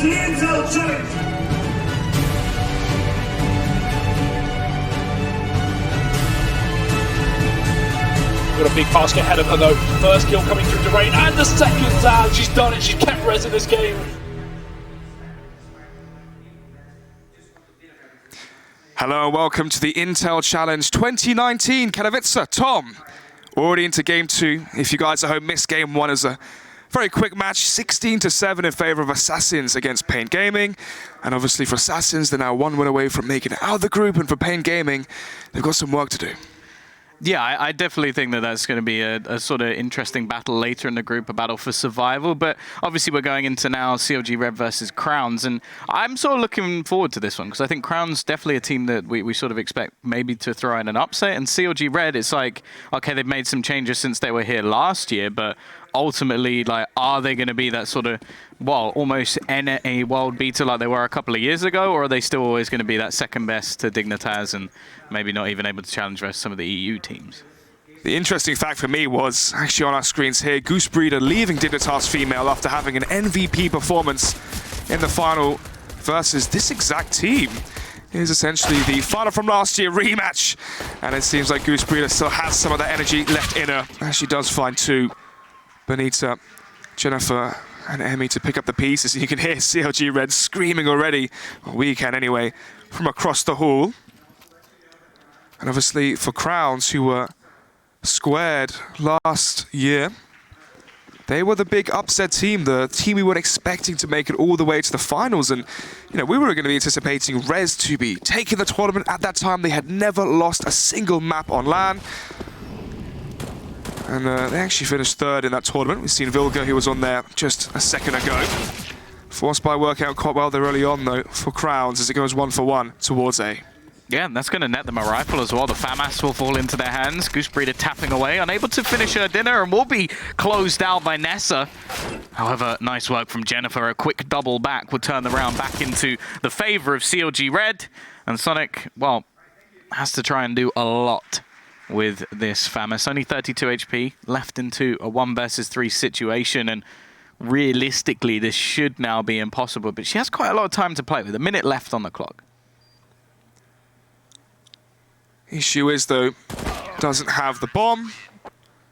the Intel Challenge. Got a big basket ahead of her though. First kill coming through to Rain, and the second down. She's done it. She's kept res in this game. Hello and welcome to the Intel Challenge 2019. Katowice, Tom, already into game 2. If you guys at home missed game 1, it was a very quick match, 16-7 in favor of Assassins against Pain Gaming. And obviously for Assassins, they're now 1 win away from making it out of the group, and for Pain Gaming, they've got some work to do. Yeah, I definitely think that that's going to be a sort of interesting battle later in the group, a battle for survival. But obviously we're going into now CLG Red versus Crowns, and I'm sort of looking forward to this one because I think Crowns definitely a team that we sort of expect maybe to throw in an upset. And CLG Red, it's like, okay, they've made some changes since they were here last year, but ultimately, like, are they going to be that sort of, well, almost a world beater like they were a couple of years ago, or are they still always going to be that second best to Dignitas and maybe not even able to challenge some of the EU teams? The interesting fact for me was actually on our screens here, Goose Breeder leaving Dignitas Female after having an MVP performance in the final versus this exact team. It is essentially the final from last year rematch, and it seems like Goose Breeder still has some of that energy left in her, as she does find two. Benita, Jennifer, and Emmy to pick up the pieces. You can hear CLG Red screaming already, or we can anyway, from across the hall. And obviously for Crowns, who were squared last year, they were the big upset team, the team we were expecting to make it all the way to the finals. And, you know, we were going to be anticipating Rez to be taking the tournament. At that time, they had never lost a single map on LAN. And they actually finished 3rd in that tournament. We've seen Vilga, who was on there just a second ago. Forced by work out quite well there early on, though, for Crowns, as it goes 1-for-1 towards A. Yeah, and that's going to net them a rifle as well. The FAMAS will fall into their hands. Goose Breeder tapping away, unable to finish her dinner, and will be closed out by Nessa. However, nice work from Jennifer. A quick double back will turn the round back into the favor of CLG Red. And Sonic, well, has to try and do a lot with this FAMAS. Only 32 HP, left into a 1 versus 3 situation, and realistically this should now be impossible, but she has quite a lot of time to play with, a minute left on the clock. Issue is, though, doesn't have the bomb,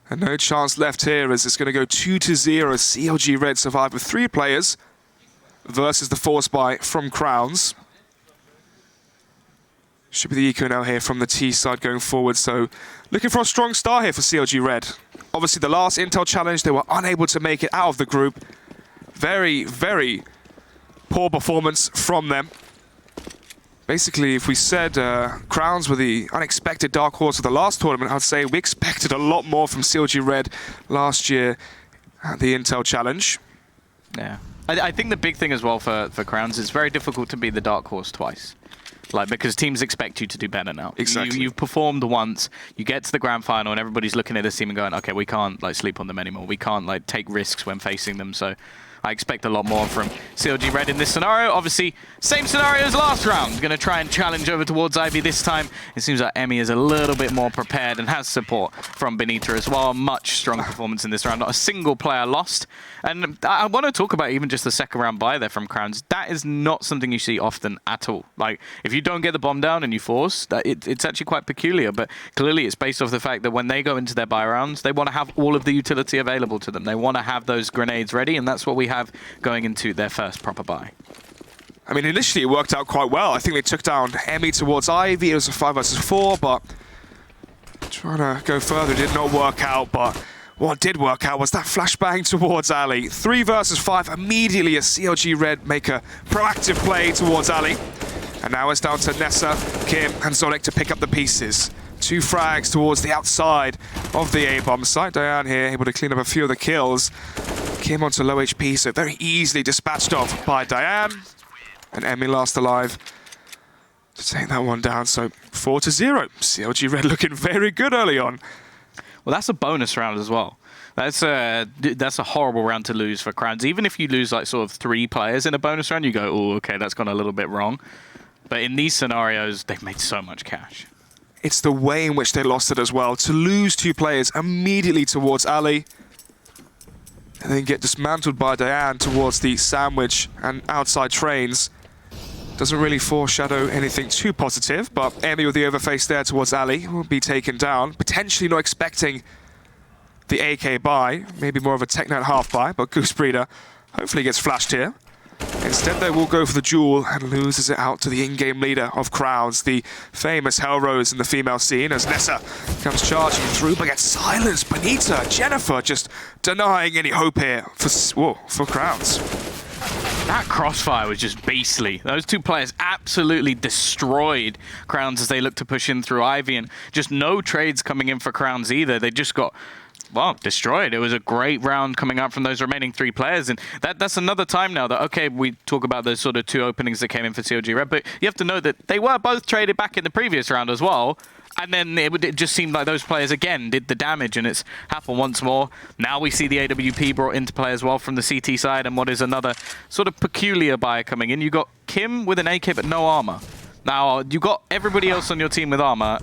and no chance left here as it's going to go 2-0 as CLG Red survive with 3 players versus the force buy from Crowns. Should be the eco now here from the T side going forward, so looking for a strong start here for CLG Red. Obviously the last Intel Challenge, they were unable to make it out of the group. Very, very poor performance from them. Basically, if we said Crowns were the unexpected dark horse of the last tournament, I'd say we expected a lot more from CLG Red last year at the Intel Challenge. Yeah, I think the big thing as well for Crowns, it's very difficult to be the dark horse twice. Like, because teams expect you to do better now. Exactly. You've performed once, you get to the grand final, and everybody's looking at this team and going, okay, we can't like sleep on them anymore. We can't like take risks when facing them. So I expect a lot more from CLG Red in this scenario. Obviously, same scenario as last round. Going to try and challenge over towards Ivy this time. It seems like Emmy is a little bit more prepared and has support from Benita as well. Much stronger performance in this round. Not a single player lost. And I want to talk about even just the second round buy there from Crowns. That is not something you see often at all. Like, if you don't get the bomb down and you force, it's actually quite peculiar. But clearly it's based off the fact that when they go into their buy rounds, they want to have all of the utility available to them. They want to have those grenades ready, and that's what we have going into their first proper buy. I mean, initially it worked out quite well. I think they took down Emmy towards Ivy. It was a 5 versus 4, but trying to go further did not work out. But what did work out was that flashbang towards Ali. 3 versus 5 immediately as CLG Red make a proactive play towards Ali. And now it's down to Nessa, Kim, and Zolek to pick up the pieces. 2 frags towards the outside of the A-bomb site. Diane here able to clean up a few of the kills. Kim onto low HP, so very easily dispatched off by Diane. And Emmy last alive to take that one down. So 4-0. CLG Red looking very good early on. Well, that's a bonus round as well. That's a horrible round to lose for Crowns. Even if you lose like sort of 3 players in a bonus round, you go, oh, okay, that's gone a little bit wrong. But in these scenarios, they've made so much cash. It's the way in which they lost it as well. To lose 2 players immediately towards Ali. and then get dismantled by Diane towards the sandwich and outside trains. Doesn't really foreshadow anything too positive, but Emmy with the overface there towards Ali will be taken down. Potentially not expecting the AK buy, maybe more of a Technet half buy, but Goose Breeder hopefully gets flashed here. Instead, they will go for the duel and loses it out to the in-game leader of Crowns, the famous Hellrose in the female scene, as Nessa comes charging through, but gets silenced. Benita, Jennifer just denying any hope here for Crowns. That crossfire was just beastly. Those two players absolutely destroyed Crowns as they look to push in through Ivy, and just no trades coming in for Crowns either. They just got, well, destroyed. It was a great round coming out from those remaining three players, and that's another time now that, okay, we talk about those sort of two openings that came in for CLG Red, but you have to know that they were both traded back in the previous round as well. And then it just seemed like those players, again, did the damage, and it's happened once more. Now we see the AWP brought into play as well from the CT side, and what is another sort of peculiar buyer coming in. You got Kim with an AK, but no armor. Now, you got everybody else on your team with armor.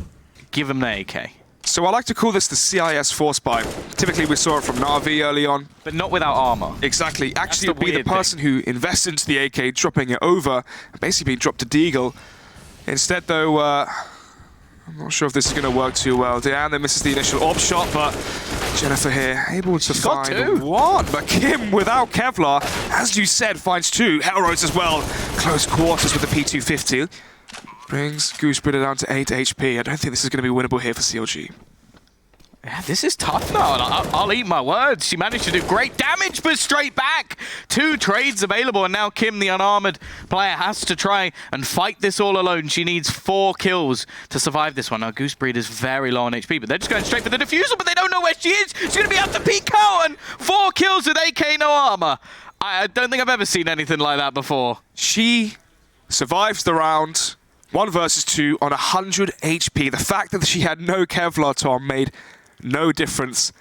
Give them the AK. So I like to call this the CIS force buy. Typically, we saw it from Na'Vi early on. But not without armor. Exactly. Actually, it would be the person who invests into the AK, dropping it over, and basically being dropped to Deagle. Instead, though, I'm not sure if this is going to work too well. Diane then misses the initial orb shot, but Jennifer here able to find one. But Kim, without Kevlar, as you said, finds two. Hellrose as well. Close quarters with the P250. Brings Goose Breeder down to 8 HP. I don't think this is going to be winnable here for CLG. Yeah, this is tough now. I'll eat my words. She managed to do great damage, but straight back. Two trades available, and now Kim, the unarmored player, has to try and fight this all alone. She needs 4 kills to survive this one. Now, Goose Breeder's very low on HP, but they're just going straight for the defusal, but they don't know where she is. She's going to be able to peek out, and 4 kills with AK, no armor. I don't think I've ever seen anything like that before. She survives the round, 1 versus 2 on 100 HP. The fact that she had no Kevlar, Tom, made no difference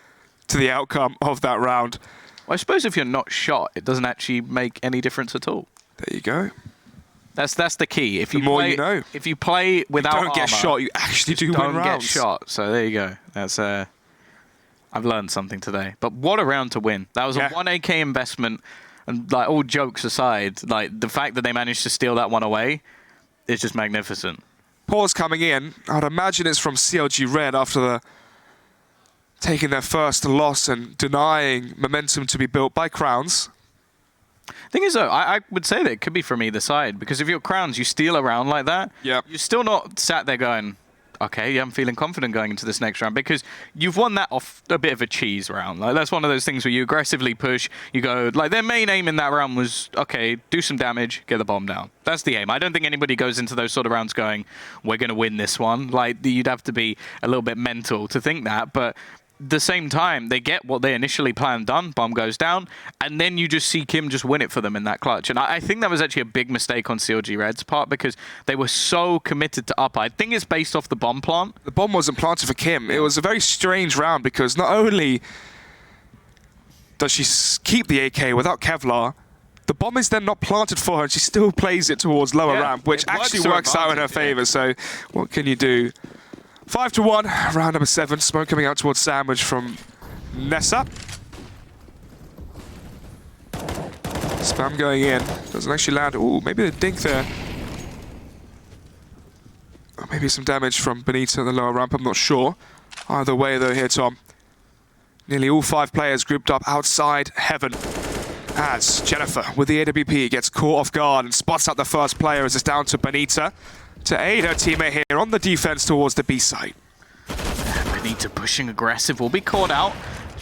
to the outcome of that round. Well, I suppose if you're not shot, it doesn't actually make any difference at all. There you go. That's the key. If the more you know. If you play without armor, don't get shot, you actually do win rounds. Don't get shot. So there you go. That's I've learned something today. But what a round to win. That was a 1 AK investment, and like all jokes aside, like the fact that they managed to steal that one away is just magnificent. Pause coming in. I'd imagine it's from CLG Red after taking their first loss and denying momentum to be built by Crowns. Thing is, though, I would say that it could be from either side, because if you're Crowns, you steal a round like that, you're still not sat there going, okay, I'm feeling confident going into this next round, because you've won that off a bit of a cheese round. Like, that's one of those things where you aggressively push, you go, like, their main aim in that round was, okay, do some damage, get the bomb down. That's the aim. I don't think anybody goes into those sort of rounds going, we're going to win this one. Like, you'd have to be a little bit mental to think that, but the same time, they get what they initially planned done, bomb goes down, and then you just see Kim just win it for them in that clutch. And I think that was actually a big mistake on CLG Red's part, because they were so committed to up. I think it's based off the bomb plant. The bomb wasn't planted for Kim. It was a very strange round, because not only does she keep the AK without Kevlar, the bomb is then not planted for her, and she still plays it towards lower ramp, which actually works out in her favor. So what can you do? 5-1, round number 7. Smoke coming out towards Sandwich from Nessa. Spam going in. Doesn't actually land. Ooh, maybe a dink there. Or maybe some damage from Benita on the lower ramp, I'm not sure. Either way, though, here, Tom. Nearly all 5 players grouped up outside Heaven. As Jennifer, with the AWP, gets caught off guard and spots out the first player as it's down to Benita to aid her teammate here on the defense towards the B site. Benita pushing aggressive, will be caught out.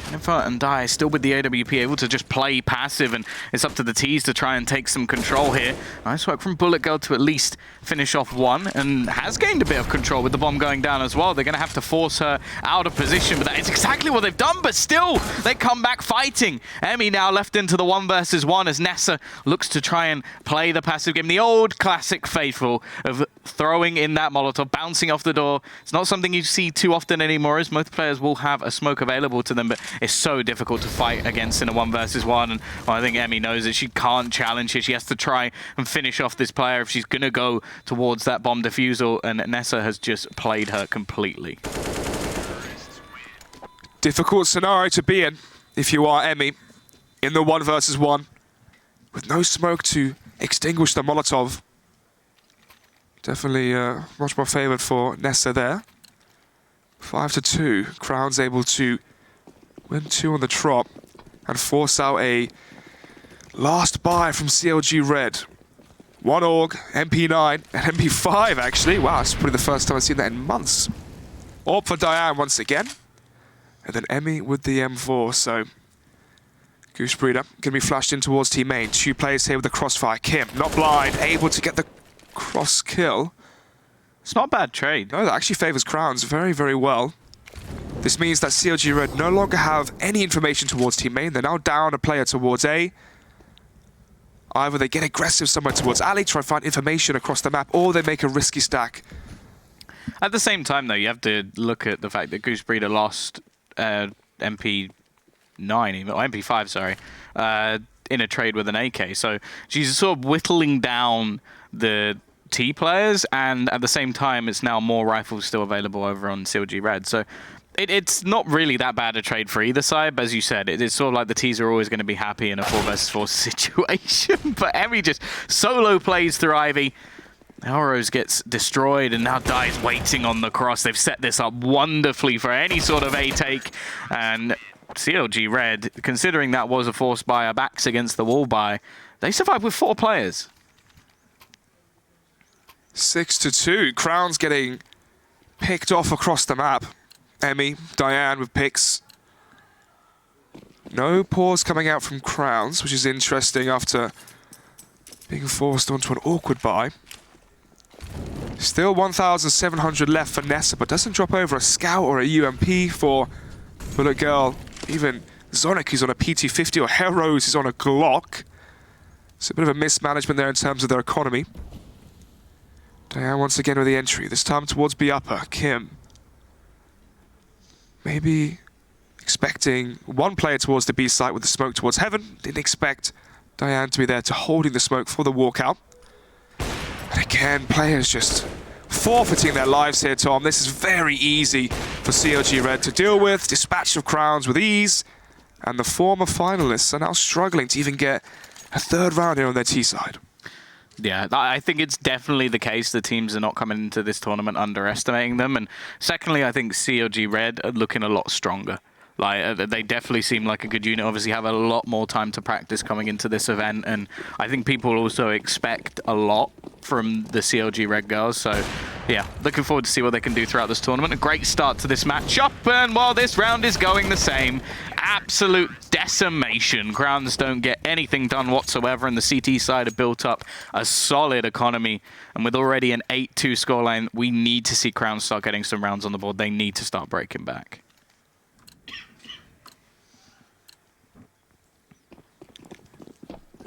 Jennifer and Dai still with the AWP, able to just play passive, and it's up to the T's to try and take some control here. Nice work from Bullet Girl to at least finish off one, and has gained a bit of control with the bomb going down as well. They're going to have to force her out of position, but that is exactly what they've done, but still, they come back fighting. Emmy now left into the 1 versus 1 as Nessa looks to try and play the passive game. The old classic faithful of throwing in that Molotov, bouncing off the door. It's not something you see too often anymore, as most players will have a smoke available to them, but it's so difficult to fight against in a 1 versus 1, and well, I think Emmy knows that she can't challenge here. She has to try and finish off this player if she's going to go towards that bomb defusal, and Nessa has just played her completely. Difficult scenario to be in if you are Emmy. in the 1 versus 1 with no smoke to extinguish the Molotov. Definitely much more favored for Nessa there. 5-2. Crown's able to win 2 on the trot and force out a last buy from CLG Red. 1 AUG, MP9, and MP5 actually. Wow, it's probably the first time I've seen that in months. AWP for Diane once again. And then Emmy with the M4, so Goose Breeder gonna be flashed in towards team main. 2 players here with the crossfire. Kim, not blind, able to get the cross kill. It's not a bad trade. No, that actually favors Crowns very, very well. This means that CLG Red no longer have any information towards team main. They're now down a player towards A. Either they get aggressive somewhere towards alley, try to find information across the map, or they make a risky stack. At the same time, though, you have to look at the fact that Goose Breeder lost MP9, even, or MP5, sorry, in a trade with an AK. So she's sort of whittling down the T players, and at the same time, it's now more rifles still available over on CLG Red. So it's not really that bad a trade for either side, but as you said, it's sort of like the T's are always going to be happy in a 4 versus 4 situation. But Emmy just solo plays through Ivy. Elrose gets destroyed and now dies waiting on the cross. They've set this up wonderfully for any sort of A take. And CLG Red, considering that was a forced buy, a backs against the wall buy, they survived with 4 players. 6-2. Crown's getting picked off across the map. Emmy, Diane with picks. No pause coming out from Crowns, which is interesting after being forced onto an awkward buy. Still 1,700 left for Nessa, but doesn't drop over a Scout or a UMP for Bullet Girl. Even Zonic, who's on a PT50, or Heroes, who's on a Glock. It's a bit of a mismanagement there in terms of their economy. Diane once again with the entry, this time towards B upper. Kim. Maybe expecting one player towards the B site with the smoke towards heaven. Didn't expect Diane to be there to holding the smoke for the walkout. And again, players just forfeiting their lives here, Tom. This is very easy for CLG Red to deal with. Dispatch of Crowns with ease. And the former finalists are now struggling to even get a 3rd round here on their T side. Yeah, I think it's definitely the case the teams are not coming into this tournament underestimating them. And secondly, I think CLG Red are looking a lot stronger. Like, they definitely seem like a good unit. Obviously have a lot more time to practice coming into this event. And I think people also expect a lot from the CLG Red girls. So, yeah, looking forward to see what they can do throughout this tournament. A great start to this matchup. And while this round is going the same, absolute decimation. Crowns don't get anything done whatsoever, and the CT side have built up a solid economy. And with already an 8-2 scoreline, we need to see Crowns start getting some rounds on the board. They need to start breaking back.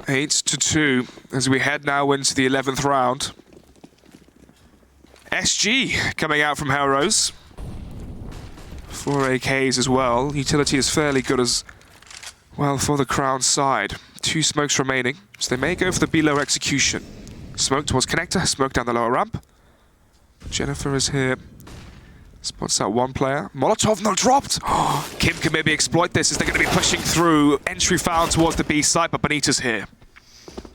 Eight to 2 as we head now into the 11th round. SG coming out from Hellrose. 4 AKs as well. Utility is fairly good as well for the Crown side. 2 smokes remaining, so they may go for the below execution. Smoke towards connector, smoke down the lower ramp. Jennifer is here. Spots out 1 player. Molotov not dropped. Kim can maybe exploit this as they're going to be pushing through. Entry found towards the B site, but Benita's here.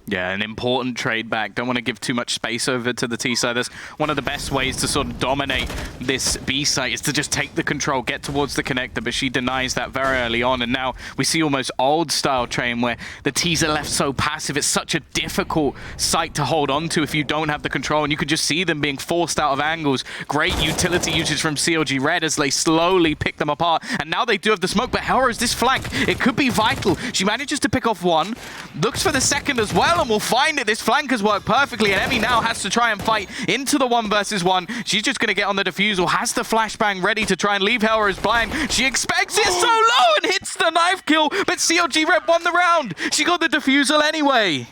Yeah, an important trade back. Don't want to give too much space over to the T side. That's one of the best ways to sort of dominate this B site is to just take the control, get towards the connector, but she denies that very early on. And now we see almost old style train where the T's are left so passive. It's such a difficult site to hold on to if you don't have the control, and you could just see them being forced out of angles. Great utility usage from CLG Red as they slowly pick them apart. And now they do have the smoke, but Hellrose, this flank, it could be vital. She manages to pick off 1, looks for the second as well, and we'll find it. This flank has worked perfectly, and Emmy now has to try and fight into the 1 versus 1. She's just going to get on the defusal, has the flashbang ready to try and leave Hellrose blind. She expects it so low and hits the knife kill, but CLG Red won the round. She got the defusal anyway.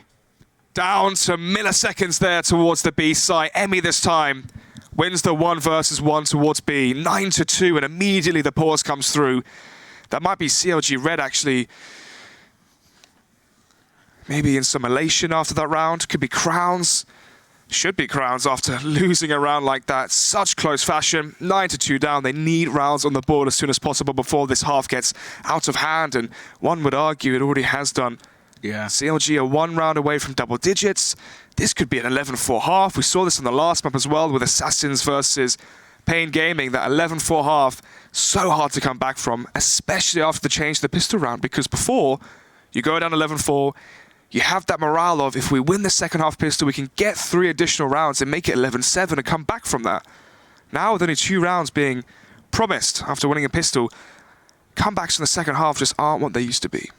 Down to milliseconds there towards the B site. Emmy this time wins the 1 versus 1 towards B. 9-2, and immediately the pause comes through. That might be CLG Red actually maybe in some elation after that round. Could be Crowns should be Crowns after losing a round like that. Such close fashion. 9-2 down. They need rounds on the board as soon as possible before this half gets out of hand. And one would argue it already has done. Yeah. CLG are 1 round away from double digits. This could be an 11-4 half. We saw this in the last map as well with Assassins versus Pain Gaming. That 11-4 half, so hard to come back from, especially after the change to the pistol round. Because before, you go down 11-4, you have that morale of, if we win the second half pistol, we can get 3 additional rounds and make it 11-7 and come back from that. Now, with only 2 rounds being promised after winning a pistol, comebacks in the second half just aren't what they used to be.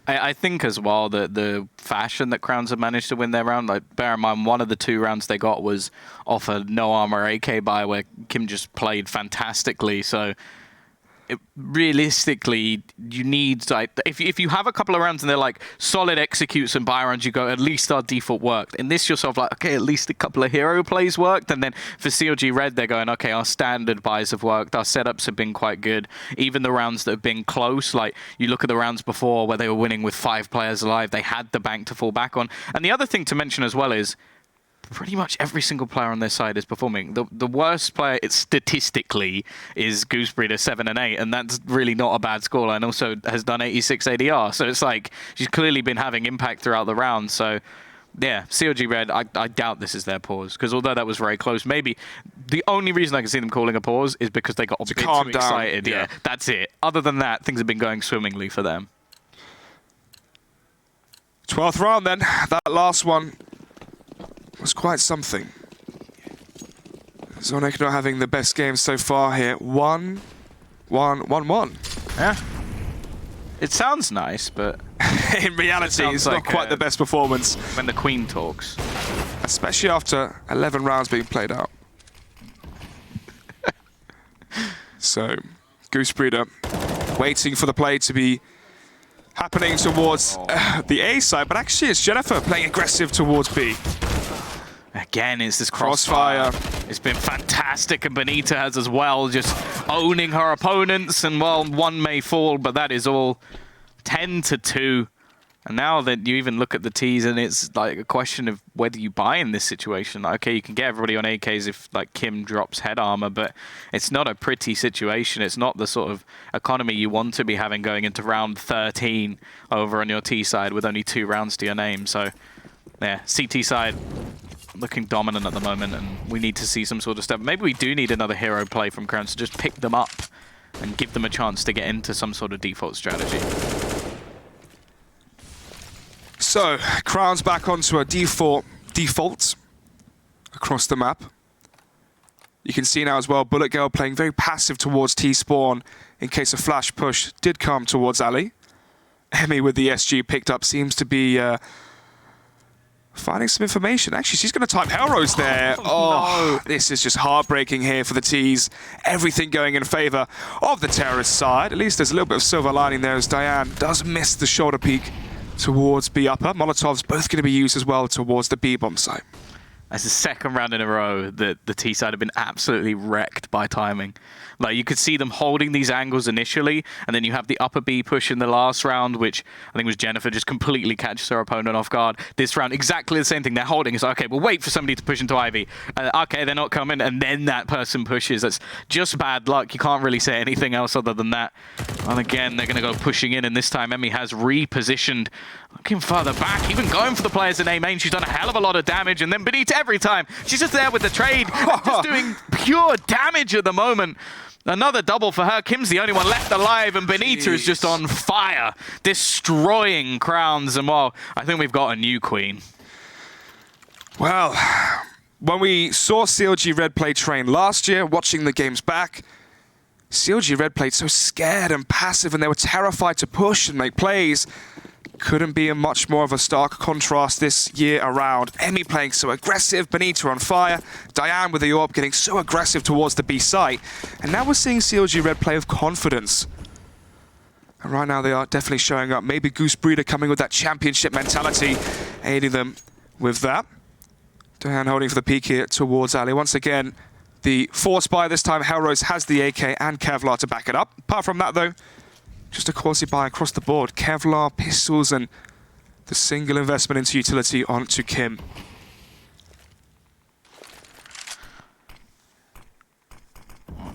I think as well that the fashion that Crowns have managed to win their round, like bear in mind, one of the 2 rounds they got was off a no armor AK buy where Kim just played fantastically. So realistically, you need, like, if you have a couple of rounds and they're like solid executes and buy rounds, you go, at least our default worked. In this, you're sort of like, okay, at least a couple of hero plays worked. And then for CLG Red, they're going, okay, our standard buys have worked, our setups have been quite good. Even the rounds that have been close, like you look at the rounds before where they were winning with 5 players alive, they had the bank to fall back on. And the other thing to mention as well is pretty much every single player on their side is performing. The worst player, statistically, is Goosebreeder 7 and 8, and that's really not a bad score, and also has done 86 ADR. So it's like she's clearly been having impact throughout the round. So yeah, CLG Red, I doubt this is their pause, because although that was very close, maybe the only reason I can see them calling a pause is because they got a bit too excited. Yeah, that's it. Other than that, things have been going swimmingly for them. 12th round then, that last one was quite something. Zonek not having the best game so far here. 1-1-1-1. Yeah. It sounds nice, but in reality, it's not quite the best performance. When the Queen talks. Especially after 11 rounds being played out. So, Goosebreeder waiting for the play to be happening towards the A side, but actually it's Jennifer playing aggressive towards B. Again, it's this crossfire. It's been fantastic, and Benita has as well, just owning her opponents, and well, one may fall, but that is all 10-2. And now that you even look at the T's, and it's like a question of whether you buy in this situation. Like, okay, you can get everybody on AKs if like Kim drops head armor, but it's not a pretty situation. It's not the sort of economy you want to be having going into round 13 over on your T side with only 2 rounds to your name. So yeah, CT side looking dominant at the moment, and we need to see some sort of step. Maybe we do need another hero play from Crowns to just pick them up and give them a chance to get into some sort of default strategy. So, Crowns back onto a default across the map. You can see now as well, Bullet Girl playing very passive towards T-Spawn in case a flash push did come towards Ali. Emmy with the SG picked up seems to be finding some information. Actually, she's going to type Hellrose there. Oh, no. This is just heartbreaking here for the T's. Everything going in favor of the terrorist side. At least there's a little bit of silver lining there as Diane does miss the shoulder peek towards B upper. Molotov's both going to be used as well towards the B bomb site. That's the second round in a row that the T side have been absolutely wrecked by timing. Like, you could see them holding these angles initially, and then you have the upper B push in the last round, which I think was Jennifer just completely catches her opponent off guard. This round, exactly the same thing. They're holding. It's like, okay, we'll wait for somebody to push into Ivy. Okay, they're not coming, and then that person pushes. That's just bad luck. You can't really say anything else other than that. And again, they're going to go pushing in, and this time Emmy has repositioned, looking further back, even going for the players in A main. She's done a hell of a lot of damage, and then Benita every time. She's just there with the trade, just doing pure damage at the moment. Another double for her. Kim's the only one left alive, and Benita is just on fire, destroying Crowns. And well, I think we've got a new queen. Well, when we saw CLG Red play Train last year, watching the games back, CLG Red played so scared and passive, and they were terrified to push and make plays. Couldn't be a much more of a stark contrast this year around. Emmy playing so aggressive, Benita on fire, Diane with the AWP getting so aggressive towards the B site. And now we're seeing CLG Red play with confidence. And right now they are definitely showing up. Maybe Goosebreeder coming with that championship mentality, aiding them with that. Diane holding for the peak here towards Ali. Once again, the force buy this time, Hellrose has the AK and Kevlar to back it up. Apart from that though, just a quasi buy across the board. Kevlar, pistols, and the single investment into utility onto Kim.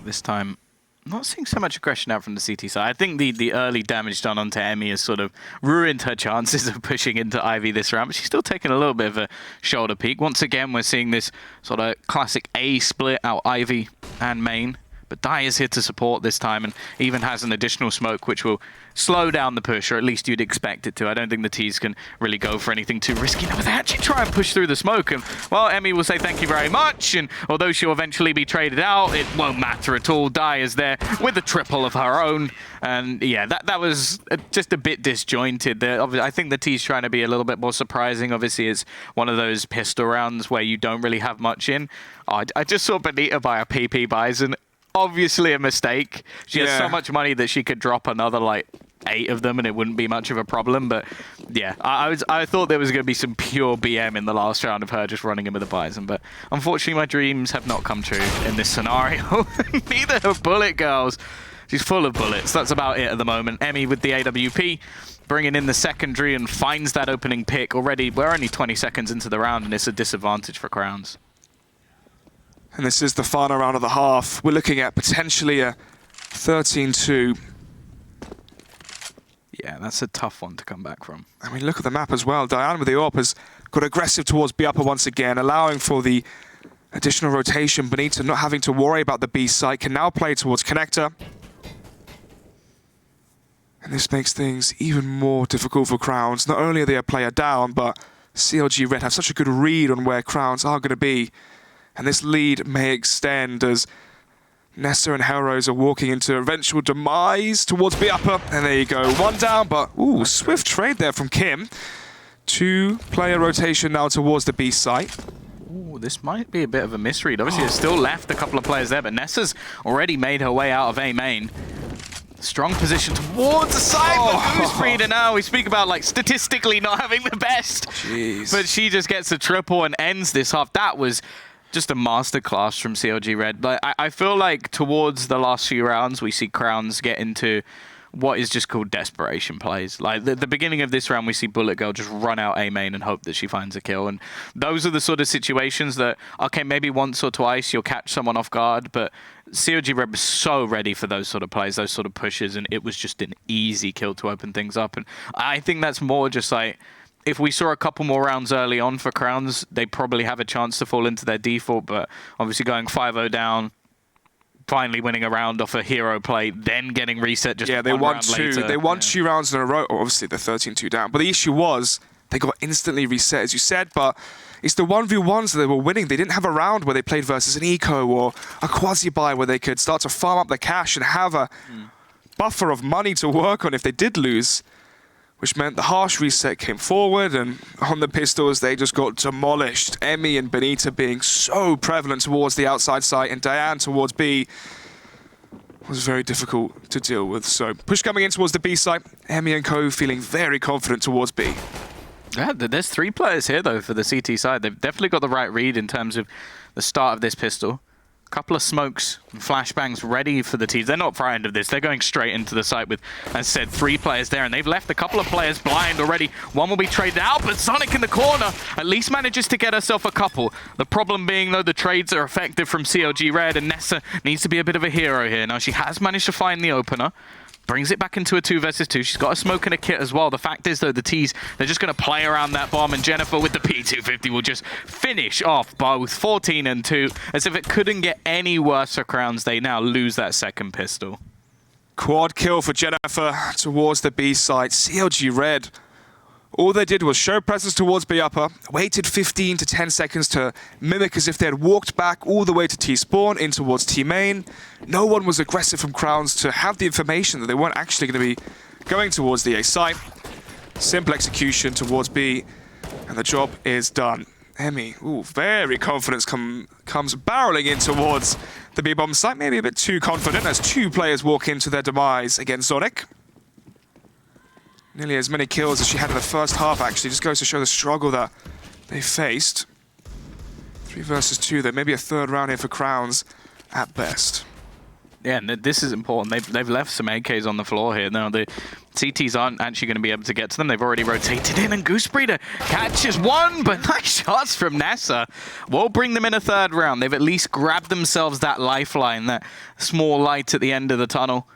This time, not seeing so much aggression out from the CT side. I think the early damage done onto Emmy has sort of ruined her chances of pushing into Ivy this round, but she's still taking a little bit of a shoulder peek. Once again, we're seeing this sort of classic A split out Ivy and main. But Dai is here to support this time and even has an additional smoke which will slow down the push, or at least you'd expect it to. I don't think the T's can really go for anything too risky. No, they actually try and push through the smoke. And, well, Emmy will say thank you very much. And although she'll eventually be traded out, it won't matter at all. Dai is there with a triple of her own. And, yeah, that was just a bit disjointed. I think the T's trying to be a little bit more surprising. Obviously, it's one of those pistol rounds where you don't really have much in. I just saw Benita buy a PP Bison. Obviously a mistake. She has so much money that she could drop another, like, 8 of them and it wouldn't be much of a problem. But, yeah, I thought there was going to be some pure BM in the last round of her just running in with a Bison. But, unfortunately, my dreams have not come true in this scenario. Neither have Bullet Girls. She's full of bullets. That's about it at the moment. Emmy with the AWP, bringing in the secondary and finds that opening pick. Already, we're only 20 seconds into the round and it's a disadvantage for Crowns. And this is the final round of the half. We're looking at potentially a 13-2. Yeah, that's a tough one to come back from. I mean, look at the map as well. Diane with the AWP has got aggressive towards B upper once again, allowing for the additional rotation. Benita not having to worry about the B site, can now play towards connector. And this makes things even more difficult for Crowns. Not only are they a player down, but CLG Red have such a good read on where Crowns are going to be. And this lead may extend as Nessa and Hellrose are walking into eventual demise towards B upper. And there you go, one down, but ooh, swift trade there from Kim. 2-player rotation now towards the B site. Ooh, this might be a bit of a misread. Obviously, there's still left a couple of players there, but Nessa's already made her way out of A main. Strong position towards the side, but Goose Breeder now. We speak about, like, statistically not having the best. Jeez. But she just gets a triple and ends this half. That was just a masterclass from CLG Red. But I feel like towards the last few rounds, we see Crowns get into what is just called desperation plays. Like the beginning of this round, we see Bullet Girl just run out A main and hope that she finds a kill. And those are the sort of situations that, okay, maybe once or twice you'll catch someone off guard, but CLG Red was so ready for those sort of plays, those sort of pushes, and it was just an easy kill to open things up. And I think that's more just like, if we saw a couple more rounds early on for Crowns, they probably have a chance to fall into their default, but obviously going 5-0 down, finally winning a round off a hero play, then getting reset just they one won round two. later. They won 2 rounds in a row. Obviously, they're 13-2 down. But the issue was they got instantly reset, as you said, but it's the 1v1s that they were winning. They didn't have a round where they played versus an eco or a quasi-buy where they could start to farm up the cash and have a buffer of money to work on if they did lose, which meant the harsh reset came forward, and on the pistols, they just got demolished. Emmy and Benita being so prevalent towards the outside site, and Diane towards B was very difficult to deal with. So push coming in towards the B site. Emmy and co feeling very confident towards B. Yeah, there's 3 players here, though, for the CT side. They've definitely got the right read in terms of the start of this pistol. Couple of smokes and flashbangs ready for the teams. They're not frightened of this. They're going straight into the site with, as I said, 3 players there, and they've left a couple of players blind already. One will be traded out, but Sonic in the corner at least manages to get herself a couple. The problem being, though, the trades are effective from CLG Red, and Nessa needs to be a bit of a hero here. Now, she has managed to find the opener. Brings it back into a 2 versus 2. She's got a smoke and a kit as well. The fact is, though, the T's, they're just going to play around that bomb, and Jennifer with the P250 will just finish off both 14 and 2. As if it couldn't get any worse for Crowns, they now lose that second pistol. Quad kill for Jennifer towards the B site. CLG Red, all they did was show presence towards B upper, waited 15 to 10 seconds to mimic as if they had walked back all the way to T spawn in towards T main. No one was aggressive from Crowns to have the information that they weren't actually going to be going towards the A site. Simple execution towards B, and the job is done. Emmy, ooh, very confident comes barreling in towards the B bomb site. Maybe a bit too confident as 2 players walk into their demise against Sonic. Nearly as many kills as she had in the first half, actually. Just goes to show the struggle that they faced. 3 versus 2, there may be a 3rd round here for Crowns at best. Yeah, and this is important. They've left some AKs on the floor here. Now, the CTs aren't actually going to be able to get to them. They've already rotated in, and Goosebreeder catches one, but nice shots from Nessa. Will bring them in a third round. They've at least grabbed themselves that lifeline, that small light at the end of the tunnel.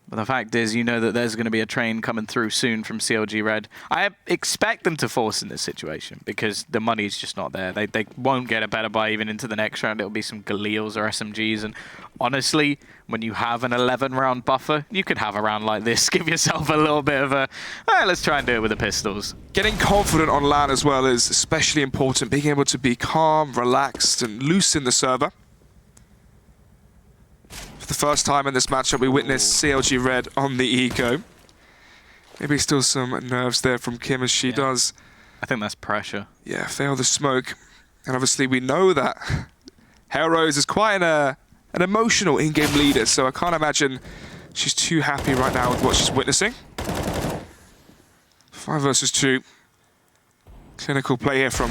But the fact is, you know that there's going to be a train coming through soon from CLG Red. I expect them to force in this situation because the money's just not there. They won't get a better buy even into the next round. It'll be some Galeals or SMGs. And honestly, when you have an 11-round buffer, you could have a round like this. Give yourself a little bit of a, let's try and do it with the pistols. Getting confident on LAN as well is especially important. Being able to be calm, relaxed, and loose in the server. For the first time in this matchup, we witnessed CLG Red on the eco. Maybe still some nerves there from Kim as she does. I think that's pressure. Yeah, fail the smoke. And obviously we know that Hellrose is quite an emotional in-game leader, so I can't imagine she's too happy right now with what she's witnessing. 5 versus 2. Clinical play here from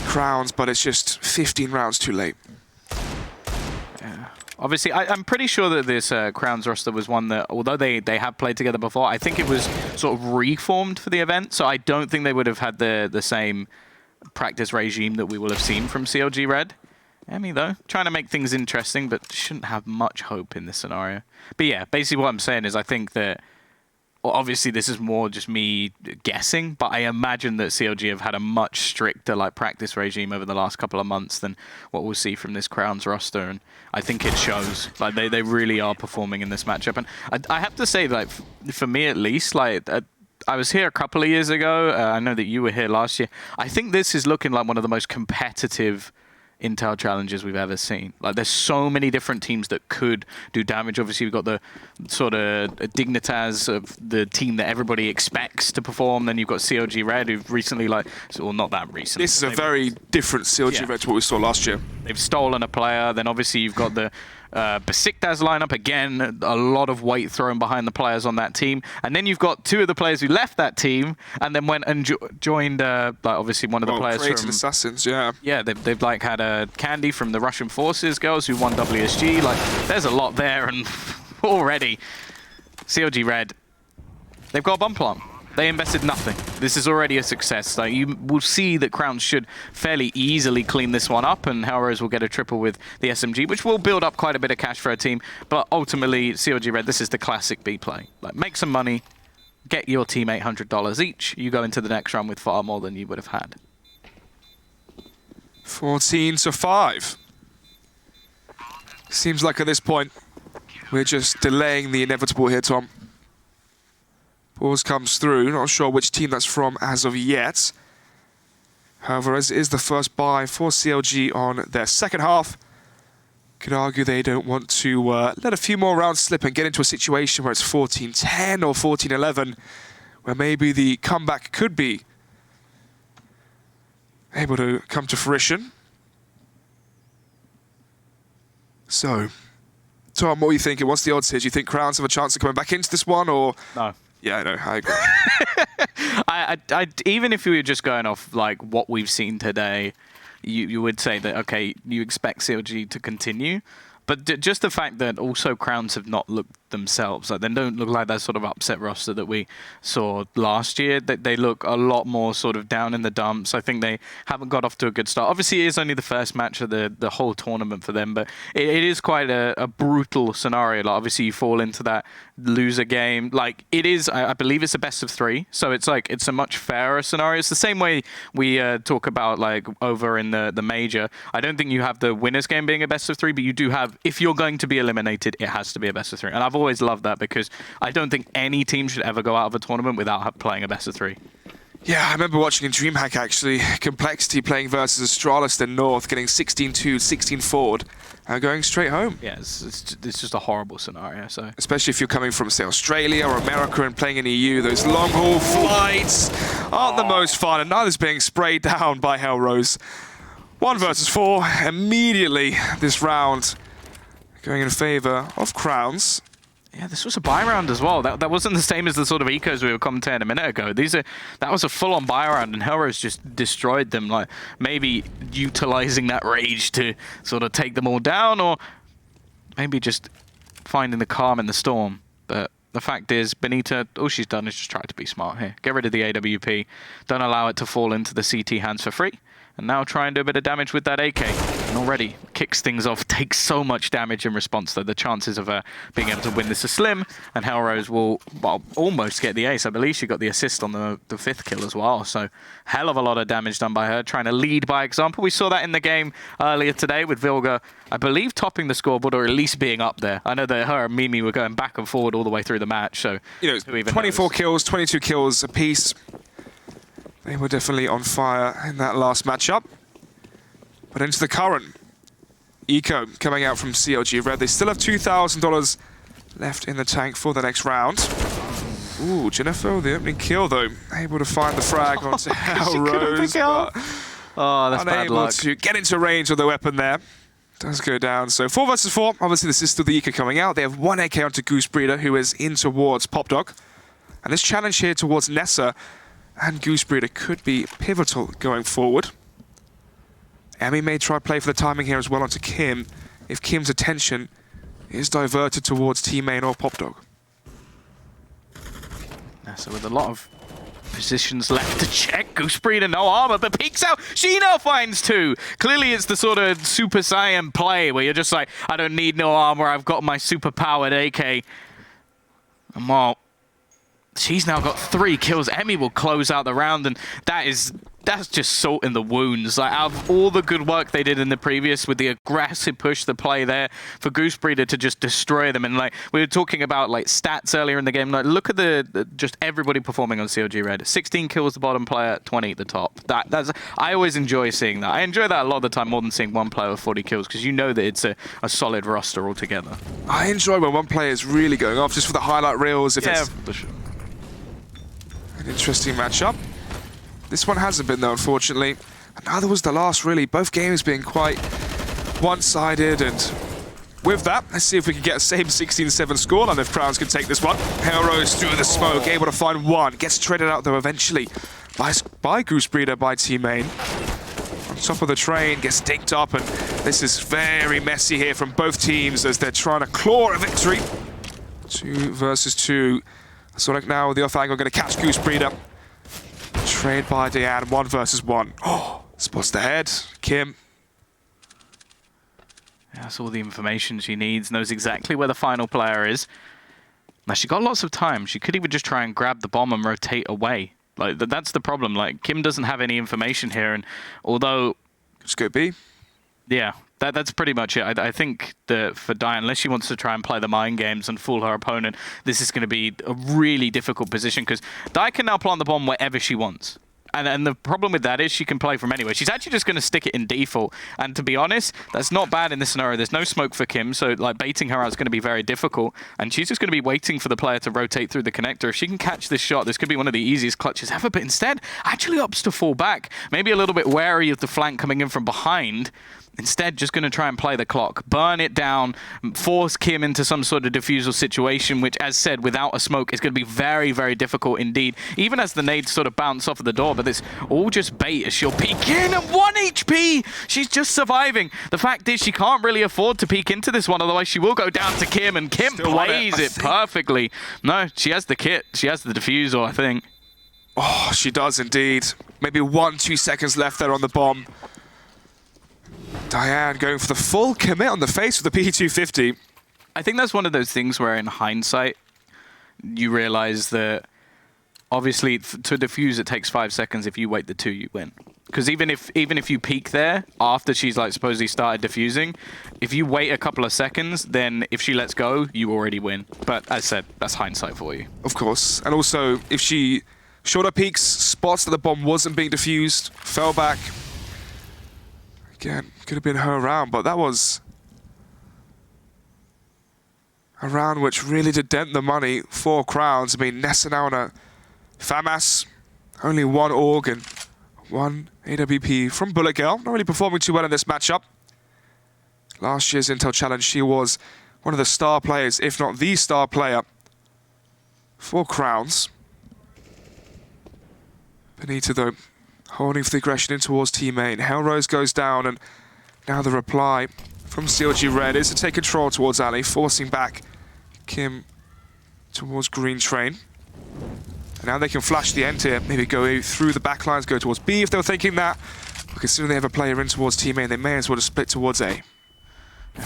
Crowns, but it's just 15 rounds too late. Obviously, I'm pretty sure that this Crowns roster was one that, although they have played together before, I think it was sort of reformed for the event. So I don't think they would have had the same practice regime that we will have seen from CLG Red. Emmy, though, trying to make things interesting, but shouldn't have much hope in this scenario. But yeah, basically what I'm saying is I think that, well, obviously this is more just me guessing, but I imagine that CLG have had a much stricter practice regime over the last couple of months than what we'll see from this Crowns roster, and I think it shows. They really are performing in this matchup, and I have to say, for me at least, I was here a couple of years ago. I know that you were here last year. I think this is looking like one of the most competitive Intel challenges we've ever seen. There's so many different teams that could do damage. Obviously, we've got the sort of Dignitas of the team that everybody expects to perform. Then you've got CLG Red, who've recently, well, not that recent. This is a very different CLG Red to what we saw last year. They've stolen a player. Then obviously you've got the Besiktas lineup. Again, a lot of weight thrown behind the players on that team. And then you've got 2 of the players who left that team and then went and joined, obviously one of the players from Assassins, yeah. Yeah, they've had a Candy from the Russian Forces girls who won WSG. There's a lot there, and already CLG Red, they've got a bump plant. They invested nothing. This is already a success. You will see that Crowns should fairly easily clean this one up, and Hellrose will get a triple with the SMG, which will build up quite a bit of cash for a team. But ultimately, CLG Red, this is the classic B play. Make some money, get your team $800 each. You go into the next round with far more than you would have had. 14-5. Seems like at this point, we're just delaying the inevitable here, Tom. Pause comes through. Not sure which team that's from as of yet. However, as is the first buy for CLG on their second half, could argue they don't want to let a few more rounds slip and get into a situation where it's 14-10 or 14-11, where maybe the comeback could be able to come to fruition. So, Tom, what are you thinking? What's the odds here? Do you think Crowns have a chance of coming back into this one, or...? No. Yeah, I know. I agree. Even if we were just going off what we've seen today, you would say that, okay, you expect CLG to continue. But just the fact that also Crowns have not looked themselves, they don't look like that sort of upset roster that we saw last year. They look a lot more sort of down in the dumps. I think they haven't got off to a good start. Obviously, it is only the first match of the whole tournament for them, but it is quite a brutal scenario. Obviously, you fall into that loser game. It is, I believe it's a best of 3, so it's it's a much fairer scenario. It's the same way we talk about over in the major. I don't think you have the winners game being a best of 3, but you do have, if you're going to be eliminated, it has to be a best of 3. And I've always loved that because I don't think any team should ever go out of a tournament without playing a best of 3. Yeah, I remember watching in DreamHack, actually, Complexity playing versus Astralis then North, getting 16-2, 16-4, and going straight home. Yeah, it's just a horrible scenario. So especially if you're coming from, say, Australia or America and playing in EU, those long-haul flights aren't the most fun, and neither's being sprayed down by Hellrose. 1 versus 4, immediately this round going in favor of Crowns. Yeah, this was a buy round as well. That wasn't the same as the sort of ecos we were commentating a minute ago. That was a full-on buy round, and Hellrose just destroyed them. Maybe utilizing that rage to sort of take them all down, or maybe just finding the calm in the storm. But the fact is, Benita, all she's done is just try to be smart here. Get rid of the AWP. Don't allow it to fall into the CT hands for free. And now try and do a bit of damage with that AK. And already kicks things off, takes so much damage in response, though the chances of her being able to win this are slim. And Hellrose will, well, almost get the ace. I believe she got the assist on the 5th kill as well. So hell of a lot of damage done by her, trying to lead by example. We saw that in the game earlier today with Vilga, I believe, topping the scoreboard or at least being up there. I know that her and Mimi were going back and forward all the way through the match. So, 24 kills, 22 kills apiece. They were definitely on fire in that last matchup. But into the current. Eco coming out from CLG Red. They still have $2,000 left in the tank for the next round. Ooh, Jennifer, the opening kill though. Able to find the frag onto Hellrose. Oh, that's bad unable luck. to get into range of the weapon there. Does go down. So 4 versus 4. Obviously, this is still the Eco coming out. They have 1 AK onto Goose Breeder, who is in towards Popdog. And this challenge here towards Nessa and Goose Breeder could be pivotal going forward. Emmy may try play for the timing here as well onto Kim, if Kim's attention is diverted towards T-Main or Popdog. So with a lot of positions left to check, Goose Breeder no armor, but peeks out. She now finds 2. Clearly it's the sort of Super Saiyan play where you're just like, I don't need no armor, I've got my super powered AK. And well, she's now got 3 kills. Emmy will close out the round, and that's just salt in the wounds. Like, out of all the good work they did in the previous with the aggressive push, the play there, for Goose Breeder to just destroy them. And like we were talking about like stats earlier in the game, like look at the just everybody performing on CLG Red. 16 kills the bottom player, 20 at the top. That's I always enjoy seeing that. I enjoy that a lot of the time more than seeing one player with 40 kills, because you know that it's a solid roster altogether. I enjoy when one player is really going off just for the highlight reels. If it's for sure. An interesting matchup. This one hasn't been though, unfortunately. And neither was the last, really. Both games being quite one-sided, and with that, let's see if we can get a same 16-7 scoreline if Crowns can take this one. Hellrose through the smoke, able to find 1. Gets traded out though eventually by Goose Breeder, by T-Main. On top of the train, gets dinked up, and this is very messy here from both teams as they're trying to claw a victory. 2 versus 2. So like now the off angle going to catch Goose Breeder. Trade by Diane, 1 versus 1. Oh, spots the head. Kim. Yeah, that's all the information she needs. Knows exactly where the final player is. Now, she got lots of time. She could even just try and grab the bomb and rotate away. Like, that's the problem. Like, Kim doesn't have any information here. And although... Just go B. Yeah. That's pretty much it. I think that for Diane, unless she wants to try and play the mind games and fool her opponent, this is going to be a really difficult position, because Diane can now plant the bomb wherever she wants. And the problem with that is she can play from anywhere. She's actually just going to stick it in default. And to be honest, that's not bad in this scenario. There's no smoke for Kim, so like baiting her out is going to be very difficult. And she's just going to be waiting for the player to rotate through the connector. If she can catch this shot, this could be one of the easiest clutches ever. But instead, actually opts to fall back. Maybe a little bit wary of the flank coming in from behind. Instead, just going to try and play the clock, burn it down, force Kim into some sort of defusal situation, which, as said, without a smoke, is going to be very, very difficult indeed. Even as the nades sort of bounce off of the door, but it's all just bait as she'll peek in at 1 HP. She's just surviving. The fact is, she can't really afford to peek into this one, otherwise she will go down to Kim, and Kim plays it perfectly. No, she has the kit. She has the defusal, I think. Oh, she does indeed. Maybe 1-2 seconds left there on the bomb. Diane going for the full commit on the face with the P250. I think that's one of those things where in hindsight, you realize that obviously to defuse it takes 5 seconds. If you wait the 2, you win. Because even if you peek there after she's like supposedly started defusing, if you wait a couple of seconds, then if she lets go, you already win. But as said, that's hindsight for you. Of course. And also, if she shorter peeks, spots that the bomb wasn't being defused, fell back. Again, could have been her round, but that was a round which really did dent the money for Crowns. I mean, Nessa now on a FAMAS, only 1 AUG and 1 AWP from Bullet Girl. Not really performing too well in this matchup. Last year's Intel Challenge, she was one of the star players, if not the star player, for Crowns. Benita, though, holding for the aggression in towards teammate. Hellrose goes down, and now the reply from CLG Red is to take control towards Ali, forcing back Kim towards green train. And now they can flash the end here, maybe go through the back lines, go towards B if they were thinking that. But considering they have a player in towards team A, they may as well just split towards A.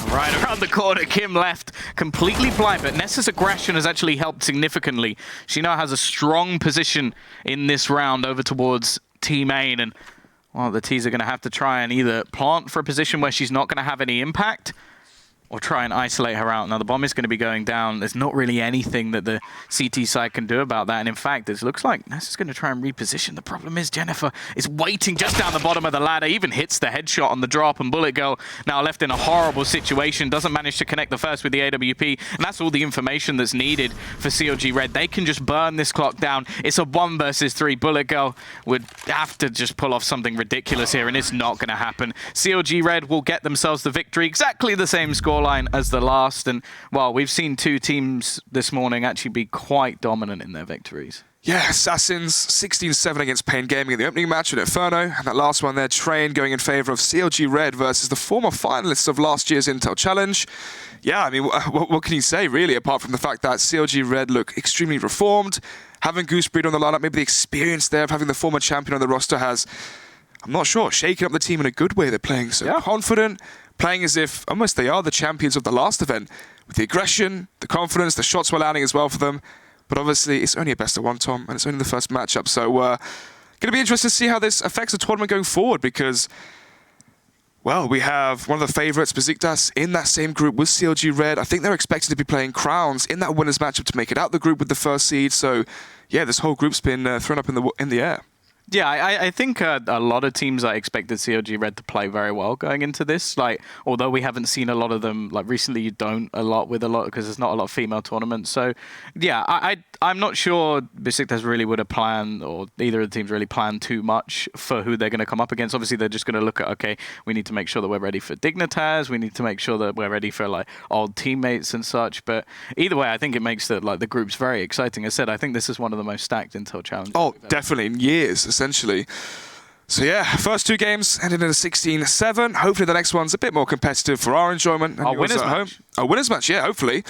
Right around the corner, Kim left completely blind, but Nessa's aggression has actually helped significantly. She now has a strong position in this round over towards team A, and well, the T's are going to have to try and either plant for a position where she's not going to have any impact, or try and isolate her out. Now, the bomb is going to be going down. There's not really anything that the CT side can do about that. And in fact, it looks like Nessa's going to try and reposition. The problem is Jennifer is waiting just down the bottom of the ladder, even hits the headshot on the drop, and Bullet Girl now left in a horrible situation, doesn't manage to connect the first with the AWP, and that's all the information that's needed for CLG Red. They can just burn this clock down. It's a 1 versus 3. Bullet Girl would have to just pull off something ridiculous here, and it's not going to happen. CLG Red will get themselves the victory, exactly the same scoreline as the last, and well, we've seen two teams this morning actually be quite dominant in their victories. Yeah, Assassins 16-7 against Pain Gaming in the opening match at Inferno, and that last one there, Train, going in favor of CLG Red versus the former finalists of last year's Intel Challenge. Yeah, I mean, what can you say, really, apart from the fact that CLG Red look extremely reformed, having Gooseberry on the lineup, maybe the experience there of having the former champion on the roster has, I'm not sure, shaking up the team in a good way. They're playing so confident, playing as if almost they are the champions of the last event, with the aggression, the confidence, the shots were landing as well for them. But obviously, it's only a best-of-1, Tom, and it's only the first matchup. So, going to be interesting to see how this affects the tournament going forward, because, well, we have one of the favorites, Besiktas, in that same group with CLG Red. I think they're expected to be playing Crowns in that winners matchup to make it out the group with the first seed. So, yeah, this whole group's been thrown up in the air. Yeah, I think a lot of teams I expected CLG Red to play very well going into this. Like, although we haven't seen a lot of them, like recently you don't a lot because there's not a lot of female tournaments. So, yeah, I'm not sure Besiktas really would have planned, or either of the teams really planned too much for who they're going to come up against. Obviously, they're just going to look at, okay, we need to make sure that we're ready for Dignitas. We need to make sure that we're ready for like old teammates and such. But either way, I think it makes the groups very exciting. As I said, I think this is one of the most stacked Intel challenges. Oh, definitely, in years, essentially. So yeah, first two games ended in a 16-7. Hopefully the next one's a bit more competitive for our enjoyment. Our winners match. A winners match, yeah, hopefully.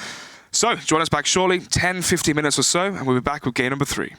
So join us back shortly, 10-15 minutes or so, and we'll be back with game number 3.